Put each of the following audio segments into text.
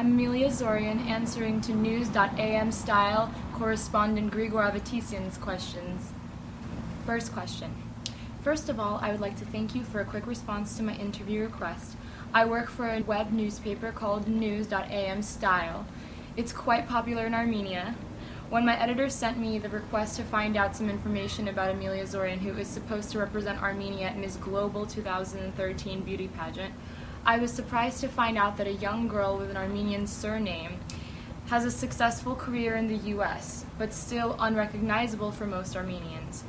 I'm Emilia Zoryan, answering to news.am style correspondent Grigor Avetisian's questions. First question. First of all, I would like to thank you for a quick response to my interview request. I work for a web newspaper called news.am style. It's quite popular in Armenia. When my editor sent me the request to find out some information about Emilia Zoryan, who is supposed to represent Armenia at Miss Global 2013 beauty pageant, I was surprised to find out that a young girl with an Armenian surname has a successful career in the U.S., but still unrecognizable for most Armenians.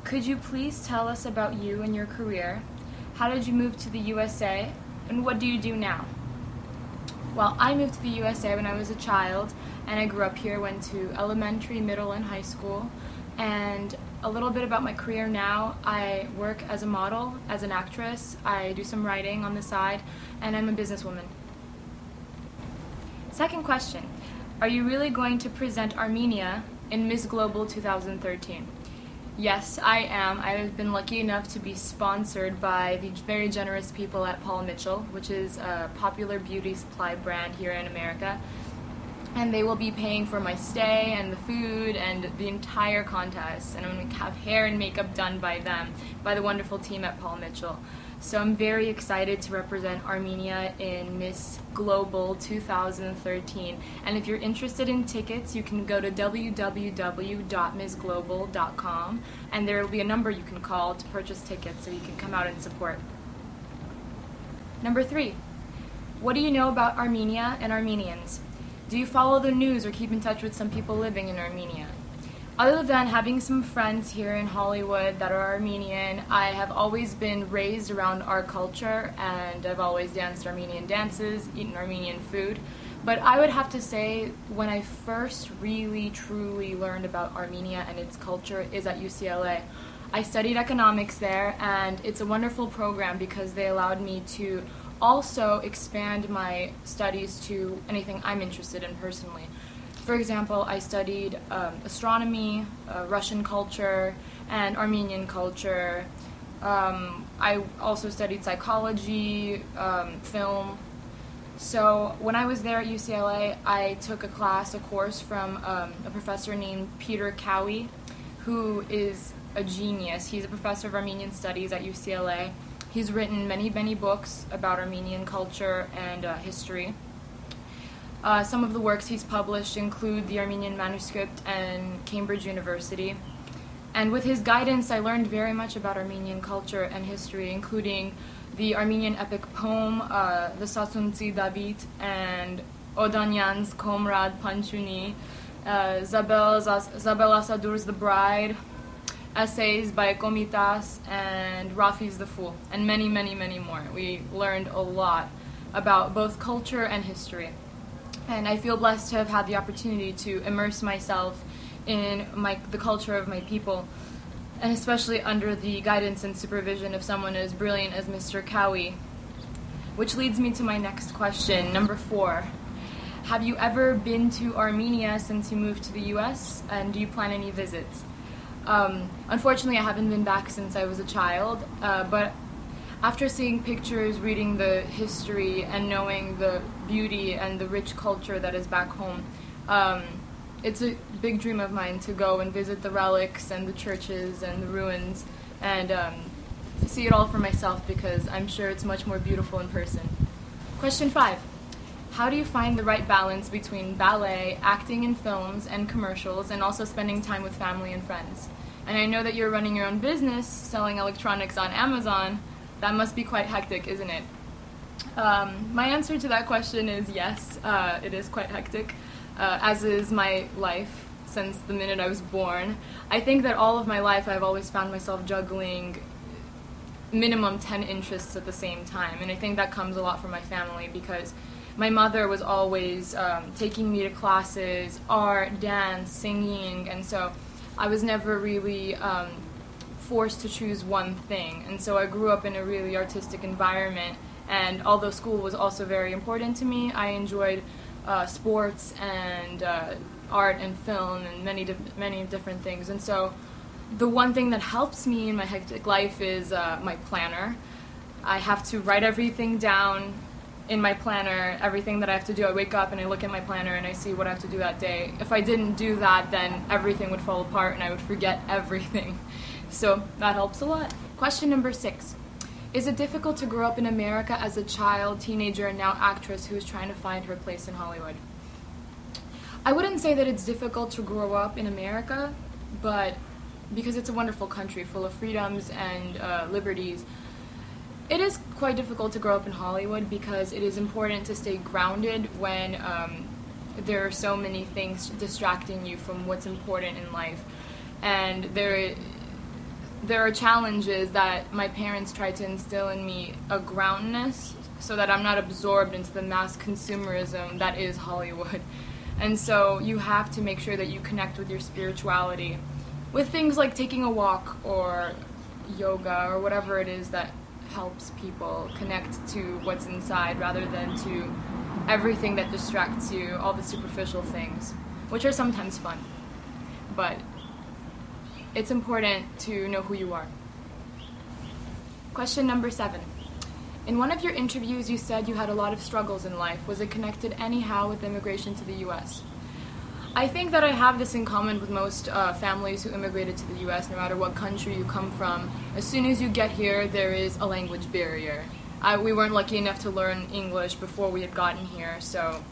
Could you please tell us about you and your career? How did you move to the USA, and what do you do now? Well, I moved to the USA when I was a child, and I grew up here, went to elementary, middle, and high school. And a little bit about my career now: I work as a model, as an actress, I do some writing on the side, and I'm a businesswoman. Second question: are you really going to present Armenia in Miss Global 2013? Yes, I am. I've been lucky enough to be sponsored by the very generous people at Paul Mitchell, which is a popular beauty supply brand here in America. And they will be paying for my stay and the food and the entire contest. And I'm going to have hair and makeup done by them, by the wonderful team at Paul Mitchell. So I'm very excited to represent Armenia in Miss Global 2013. And if you're interested in tickets, you can go to www.missglobal.com, and there will be a number you can call to purchase tickets so you can come out and support. Number 3, what do you know about Armenia and Armenians? Do you follow the news or keep in touch with some people living in Armenia? Other than having some friends here in Hollywood that are Armenian, I have always been raised around our culture, and I've always danced Armenian dances, eaten Armenian food. But I would have to say, when I first really, truly learned about Armenia and its culture is at UCLA. I studied economics there, and it's a wonderful program because they allowed me to also expand my studies to anything I'm interested in personally. For example, I studied astronomy, Russian culture, and Armenian culture. I also studied psychology, film. So when I was there at UCLA, I took a course from a professor named Peter Cowie, who is a genius. He's a professor of Armenian studies at UCLA. He's written many, many books about Armenian culture and history. Some of the works he's published include the Armenian manuscript and Cambridge University. And with his guidance, I learned very much about Armenian culture and history, including the Armenian epic poem, the Sasuntsi David, and Odanyan's Comrade Panchuni, Zabel Asadur's The Bride, essays by Komitas, and Rafi's The Fool, and many, many, many more. We learned a lot about both culture and history. And I feel blessed to have had the opportunity to immerse myself in the culture of my people, and especially under the guidance and supervision of someone as brilliant as Mr. Cowie. Which leads me to my next question, number 4. Have you ever been to Armenia since you moved to the U.S., and do you plan any visits? Unfortunately, I haven't been back since I was a child, but after seeing pictures, reading the history, and knowing the beauty and the rich culture that is back home, it's a big dream of mine to go and visit the relics and the churches and the ruins and see it all for myself, because I'm sure it's much more beautiful in person. Question 5. How do you find the right balance between ballet, acting in films and commercials, and also spending time with family and friends? And I know that you're running your own business, selling electronics on Amazon. That must be quite hectic, isn't it? My answer to that question is yes, it is quite hectic, as is my life since the minute I was born. I think that all of my life I've always found myself juggling minimum 10 interests at the same time, and I think that comes a lot from my family, because my mother was always taking me to classes, art, dance, singing, and so I was never really forced to choose one thing. And so I grew up in a really artistic environment, and although school was also very important to me, I enjoyed sports and art and film and many different things. And so the one thing that helps me in my hectic life is my planner. I have to write everything down in my planner everything that I have to do. I wake up and I look at my planner and I see what I have to do that day. If I didn't do that, then everything would fall apart and I would forget everything. So that helps a lot. Question number 6. Is it difficult to grow up in America as a child, teenager, and now actress who is trying to find her place in Hollywood? I wouldn't say that it's difficult to grow up in America, but because it's a wonderful country full of freedoms and liberties, it is quite difficult to grow up in Hollywood because it is important to stay grounded when there are so many things distracting you from what's important in life. And there are challenges that my parents tried to instill in me, a groundness, so that I'm not absorbed into the mass consumerism that is Hollywood. And so you have to make sure that you connect with your spirituality with things like taking a walk or yoga or whatever it is that helps people connect to what's inside rather than to everything that distracts you, all the superficial things, which are sometimes fun. But it's important to know who you are. Question number 7. In one of your interviews, you said you had a lot of struggles in life. Was it connected anyhow with immigration to the U.S.? I think that I have this in common with most families who immigrated to the U.S., no matter what country you come from. As soon as you get here, there is a language barrier. We weren't lucky enough to learn English before we had gotten here, so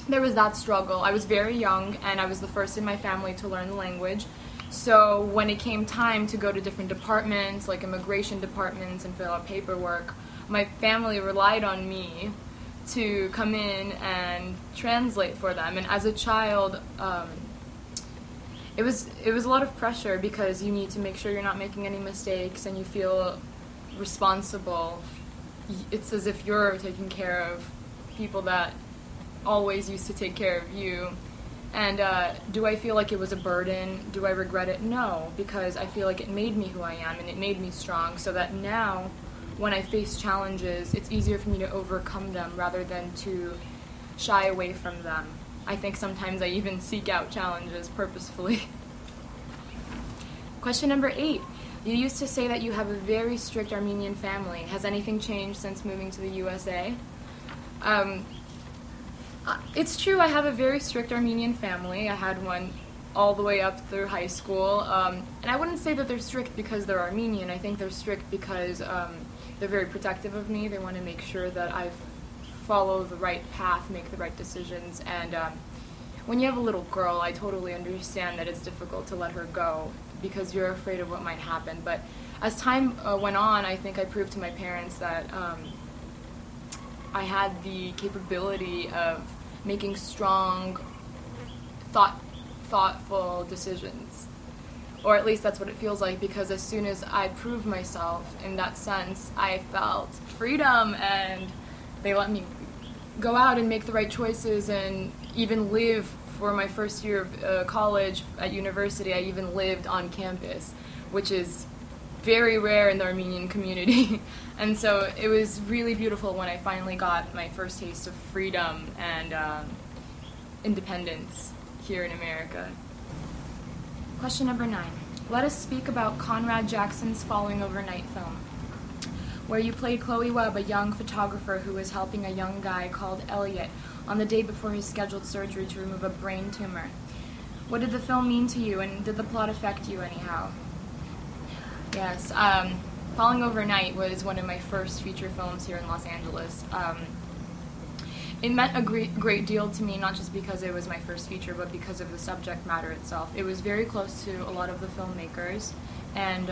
there was that struggle. I was very young, and I was the first in my family to learn the language. So when it came time to go to different departments, like immigration departments, and fill out paperwork, my family relied on me to come in and translate for them. And as a child, it was a lot of pressure because you need to make sure you're not making any mistakes and you feel responsible. It's as if you're taking care of people that always used to take care of you. And do I feel like it was a burden? Do I regret it? No, because I feel like it made me who I am and it made me strong, so that now when I face challenges, it's easier for me to overcome them rather than to shy away from them. I think sometimes I even seek out challenges purposefully. Question number 8. You used to say that you have a very strict Armenian family. Has anything changed since moving to the USA? It's true, I have a very strict Armenian family. I had one all the way up through high school. And I wouldn't say that they're strict because they're Armenian. I think they're strict because they're very protective of me. They want to make sure that I follow the right path, make the right decisions. And when you have a little girl, I totally understand that it's difficult to let her go because you're afraid of what might happen. But as time went on, I think I proved to my parents that I had the capability of making strong, thoughtful decisions. Or at least that's what it feels like, because as soon as I proved myself in that sense, I felt freedom, and they let me go out and make the right choices and even live. For my first year of college at university, I even lived on campus, which is very rare in the Armenian community. And so it was really beautiful when I finally got my first taste of freedom and independence here in America. Question number 9. Let us speak about Conrad Jackson's Falling Overnight film, where you played Chloe Webb, a young photographer who was helping a young guy called Elliot on the day before his scheduled surgery to remove a brain tumor. What did the film mean to you, and did the plot affect you anyhow? Yes, Falling Overnight was one of my first feature films here in Los Angeles. It meant a great deal to me, not just because it was my first feature, but because of the subject matter itself. It was very close to a lot of the filmmakers, and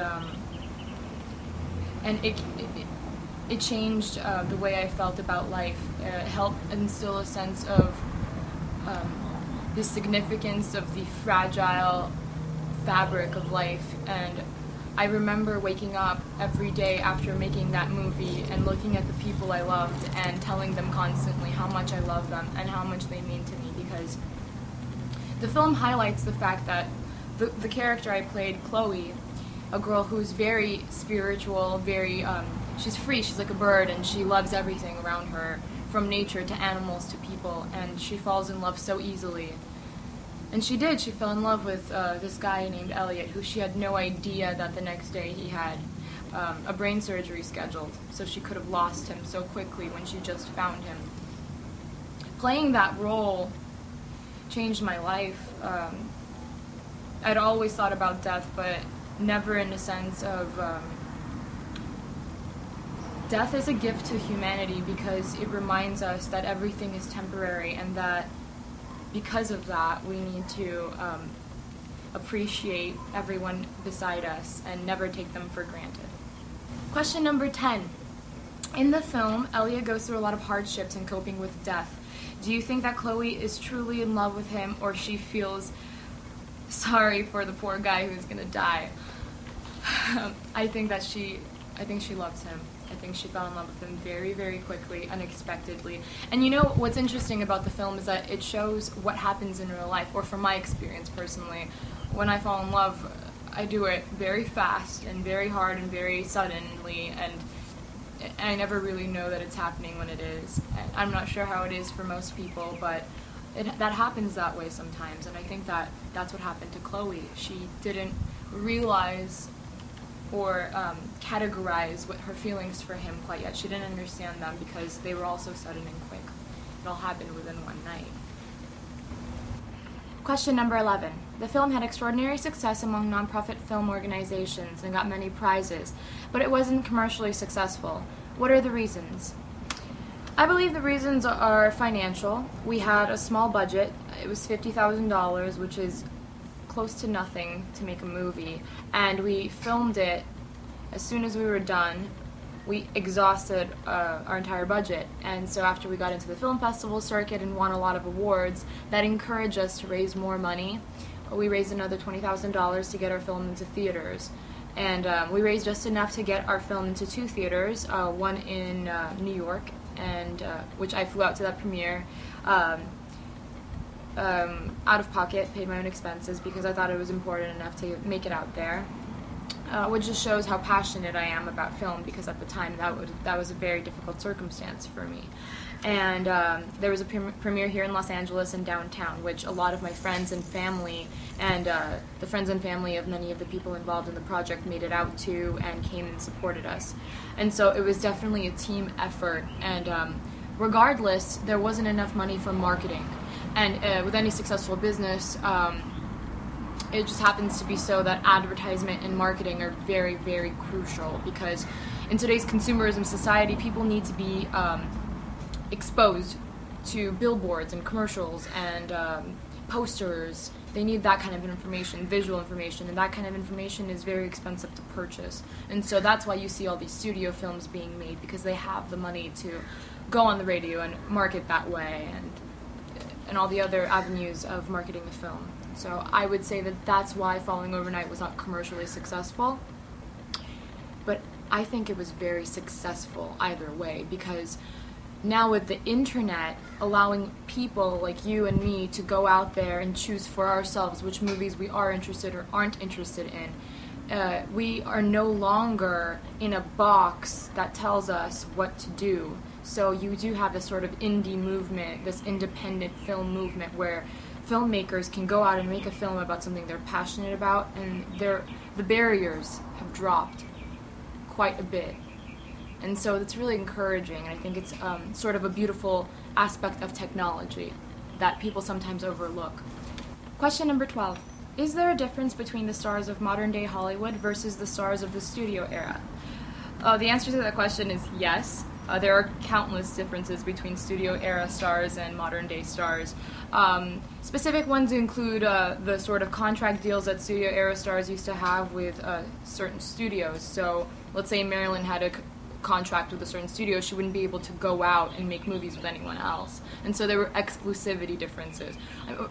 it changed the way I felt about life. It helped instill a sense of the significance of the fragile fabric of life. And I remember waking up every day after making that movie and looking at the people I loved and telling them constantly how much I love them and how much they mean to me, because the film highlights the fact that the character I played, Chloe, a girl who's very spiritual, very she's free, she's like a bird, and she loves everything around her, from nature to animals to people, and she falls in love so easily. And she did. She fell in love with this guy named Elliot, who she had no idea that the next day he had a brain surgery scheduled, so she could have lost him so quickly when she just found him. Playing that role changed my life. I'd always thought about death, but never in the sense of death is a gift to humanity, because it reminds us that everything is temporary, and that because of that we need to appreciate everyone beside us and never take them for granted. Question number 10. In the film, Elia goes through a lot of hardships in coping with death. Do you think that Chloe is truly in love with him, or she feels sorry for the poor guy who's gonna die? I think she loves him. I think she fell in love with him very, very quickly, unexpectedly. And you know what's interesting about the film is that it shows what happens in real life, or from my experience personally. When I fall in love, I do it very fast and very hard and very suddenly, and I never really know that it's happening when it is. And I'm not sure how it is for most people, but that happens that way sometimes, and I think that that's what happened to Chloe. She didn't realize or categorize what her feelings for him quite yet. She didn't understand them because they were all so sudden and quick. It all happened within one night. Question number 11. The film had extraordinary success among nonprofit film organizations and got many prizes, but it wasn't commercially successful. What are the reasons? I believe the reasons are financial. We had a small budget. It was $50,000, which is close to nothing to make a movie, and we filmed it. As soon as we were done, we exhausted our entire budget, and so after we got into the film festival circuit and won a lot of awards, that encouraged us to raise more money. We raised another $20,000 to get our film into theaters, and we raised just enough to get our film into 2 theaters, one in New York, and which I flew out to that premiere out of pocket, paid my own expenses because I thought it was important enough to make it out there, which just shows how passionate I am about film, because at the time that was a very difficult circumstance for me. And there was a premiere here in Los Angeles and downtown, which a lot of my friends and family and the friends and family of many of the people involved in the project made it out to and came and supported us. And so it was definitely a team effort, and regardless, there wasn't enough money for marketing. And with any successful business, it just happens to be so that advertisement and marketing are very, very crucial, because in today's consumerism society, people need to be exposed to billboards and commercials and posters. They need that kind of information, visual information, and that kind of information is very expensive to purchase. And so that's why you see all these studio films being made, because they have the money to go on the radio and market that way, and all the other avenues of marketing the film. So I would say that that's why Falling Overnight was not commercially successful, but I think it was very successful either way, because now with the internet allowing people like you and me to go out there and choose for ourselves which movies we are interested or aren't interested in, we are no longer in a box that tells us what to do. So you do have this sort of indie movement, this independent film movement, where filmmakers can go out and make a film about something they're passionate about, and the barriers have dropped quite a bit. And so it's really encouraging, and I think it's sort of a beautiful aspect of technology that people sometimes overlook. Question number 12. Is there a difference between the stars of modern-day Hollywood versus the stars of the studio era? The answer to that question is yes. There are countless differences between studio-era stars and modern-day stars. Specific ones include the sort of contract deals that studio-era stars used to have with certain studios. So let's say Marilyn had a contract with a certain studio, she wouldn't be able to go out and make movies with anyone else. And so there were exclusivity differences.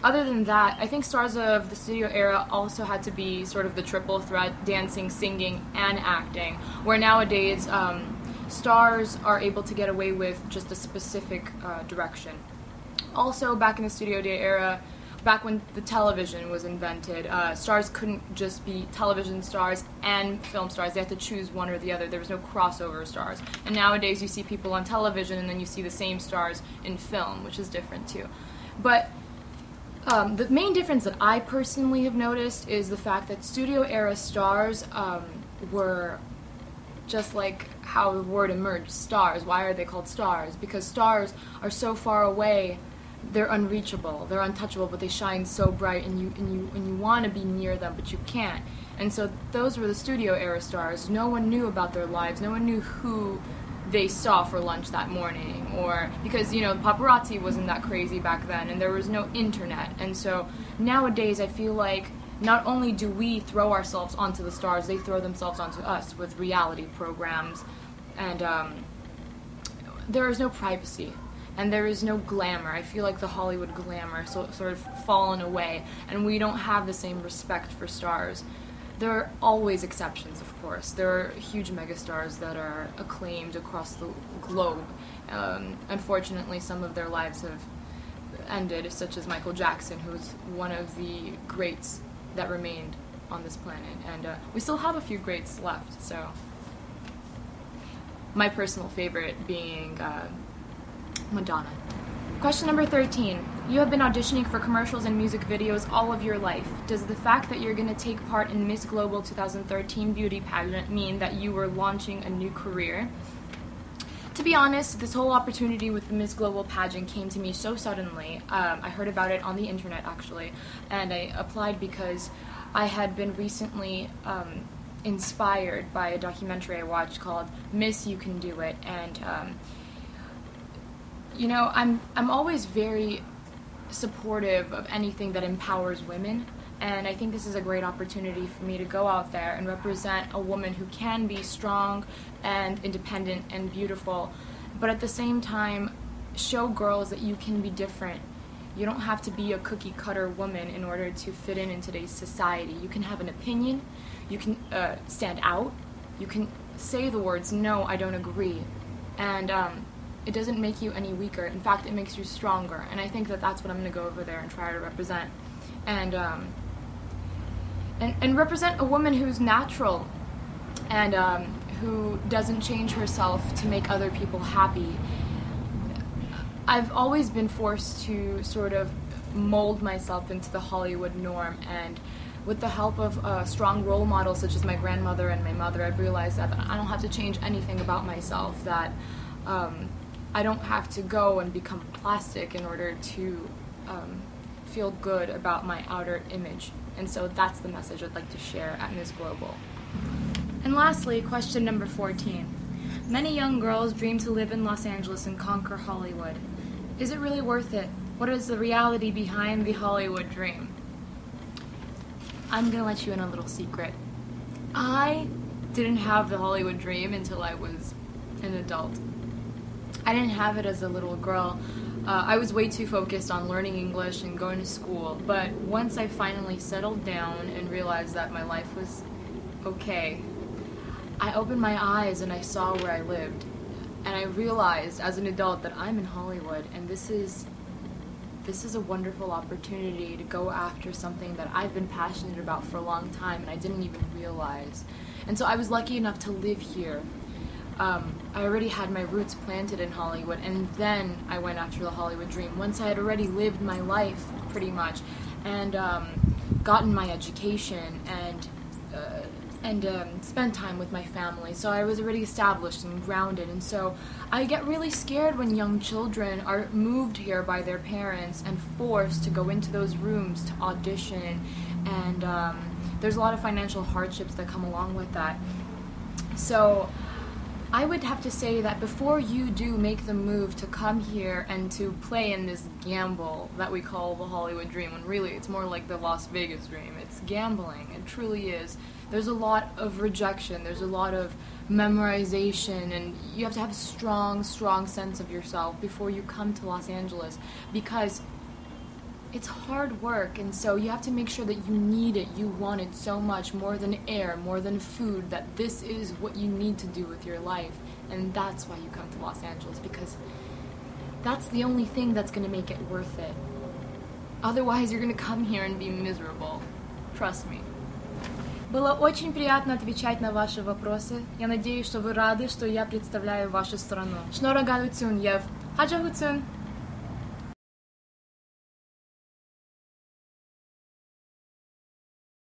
Other than that, I think stars of the studio era also had to be sort of the triple threat, dancing, singing, and acting, where nowadays stars are able to get away with just a specific direction. Also, back in the studio day era, back when the television was invented, stars couldn't just be television stars and film stars. They had to choose one or the other. There was no crossover stars. And nowadays you see people on television and then you see the same stars in film, which is different too. But the main difference that I personally have noticed is the fact that studio era stars were just like how the word emerged, stars. Why are they called stars? Because stars are so far away, they're unreachable, they're untouchable, but they shine so bright, and you want to be near them, but you can't. And so those were the studio era stars. No one knew about their lives. No one knew who they saw for lunch that morning, or because, you know, paparazzi wasn't that crazy back then, and there was no internet. And so nowadays I feel like not only do we throw ourselves onto the stars, they throw themselves onto us with reality programs, and there is no privacy, and there is no glamour. I feel like the Hollywood glamour sort of fallen away, and we don't have the same respect for stars. There are always exceptions, of course. There are huge megastars that are acclaimed across the globe. Unfortunately, some of their lives have ended, such as Michael Jackson, who's one of the greats that remained on this planet. And we still have a few greats left, so. My personal favorite being Madonna. Question number 13. You have been auditioning for commercials and music videos all of your life. Does the fact that you're going to take part in Miss Global 2013 beauty pageant mean that you were launching a new career? To be honest, this whole opportunity with the Miss Global pageant came to me so suddenly. I heard about it on the internet, actually, and I applied because I had been recently inspired by a documentary I watched called Miss You Can Do It, and you know, I'm always very supportive of anything that empowers women, and I think this is a great opportunity for me to go out there and represent a woman who can be strong and independent and beautiful, but at the same time show girls that you can be different. You don't have to be a cookie cutter woman in order to fit in today's society. You can have an opinion, you can stand out, you can say the words, no, I don't agree, and it doesn't make you any weaker. In fact, it makes you stronger. And I think that that's what I'm going to go over there and try to represent. And represent a woman who's natural and who doesn't change herself to make other people happy. I've always been forced to sort of mold myself into the Hollywood norm, and with the help of strong role models such as my grandmother and my mother, I've realized that I don't have to change anything about myself, that I don't have to go and become plastic in order to feel good about my outer image. And so that's the message I'd like to share at Miss Global. And lastly, question number 14. Many young girls dream to live in Los Angeles and conquer Hollywood. Is it really worth it? What is the reality behind the Hollywood dream? I'm gonna let you in a little secret. I didn't have the Hollywood dream until I was an adult. I didn't have it as a little girl. I was way too focused on learning English and going to school, but once I finally settled down and realized that my life was okay, I opened my eyes and I saw where I lived. And I realized as an adult that I'm in Hollywood, and this is a wonderful opportunity to go after something that I've been passionate about for a long time and I didn't even realize. And so I was lucky enough to live here. I already had my roots planted in Hollywood, and then I went after the Hollywood dream. Once I had already lived my life, pretty much, and gotten my education and spent time with my family, so I was already established and grounded. And so I get really scared when young children are moved here by their parents and forced to go into those rooms to audition, and there's a lot of financial hardships that come along with that. So I would have to say that before you do make the move to come here and to play in this gamble that we call the Hollywood dream, when really it's more like the Las Vegas dream, it's gambling, it truly is. There's a lot of rejection, there's a lot of memorization, and you have to have a strong sense of yourself before you come to Los Angeles, because it's hard work, and so you have to make sure that you need it, you want it so much, more than air, more than food, that this is what you need to do with your life. And that's why you come to Los Angeles, because that's the only thing that's going to make it worth it. Otherwise, you're going to come here and be miserable. Trust me. Было очень приятно отвечать на ваши вопросы. Я надеюсь, что вы рады, что я представляю вашу страну. Шнора галуцун, Ев. Хаджа гуцун.